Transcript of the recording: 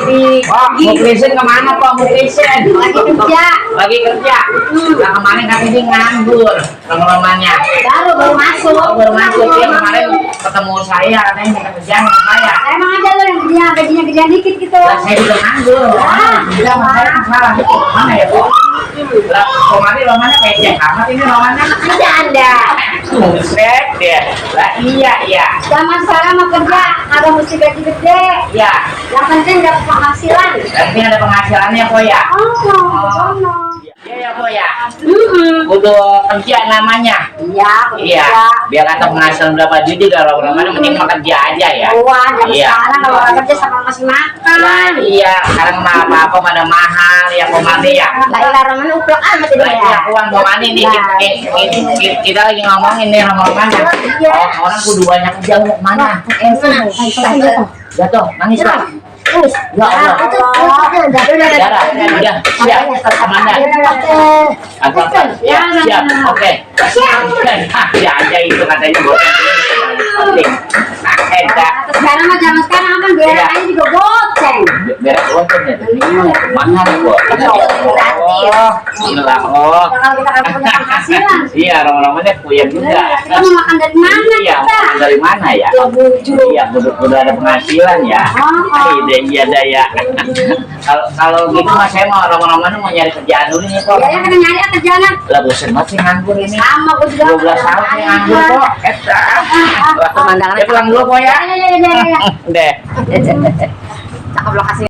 di Muklisin kemana Pak Muklisin? lagi kerja. Lagi kerja. Nah, kemarin kan ini nganggur teman-temannya. Baru masuk. Baru masuk ya kemarin ketemu saya katanya minta kerjaan sama saya. Emang aja lo yang gajinya gedean dikit gitu. Lah saya juga nganggur. Bilang makanya salah. Mana ya Bu? Lah kemarin romannya kayak cek amat ini romannya. Ada Anda. Buset deh. Lah iya. Zaman sekarang mau kerja ada mesti gaji gede. Iya. Yang penting dapat penghasilan. Nanti ada penghasilannya kok ya. Oh. Iya ya kok ya. Kudu kerja namanya. Iya. Biar kata penghasilan berapa duit kalau romannya mending mau kerja aja ya. Wah, zaman Iya. sekarang kalau nggak kerja sama masih makan. Nah, iya, sekarang mah apa-apa pada mahal ya komandi ya. Lah ilah roman uplok amat itu Nah, iya, ya. uang komandi nih kita lagi ngomongin nih roman orang kudu banyak kerja mau kemana? Jatuh, nangis lah. Ya Allah. Darah, udah, siap, komandan. Angkat, ya, siap, oke. Ya aja itu katanya penting. Sekarang mah zaman sekarang kan biar aja juga goceng. Beres goceng ya. Mahal kok. Gila oh. Kalau kita nggak punya penghasilan. Iya, orang-orangnya puyeng juga. Kita mau makan dari mana Iya, kita? dari mana ya? Iya, udah ada penghasilan ya. Iya ya. Kalau gitu mas saya mau orang-orang mau nyari kerjaan dulu nih kok. Ya kena nyari kerjaan. Lah bosan masih nganggur ini. Sama gue juga. 12 tahun nih nganggur kok. Pemandangan. Ya pulang dulu kok ya. Ya. Deh. Cakep lokasi.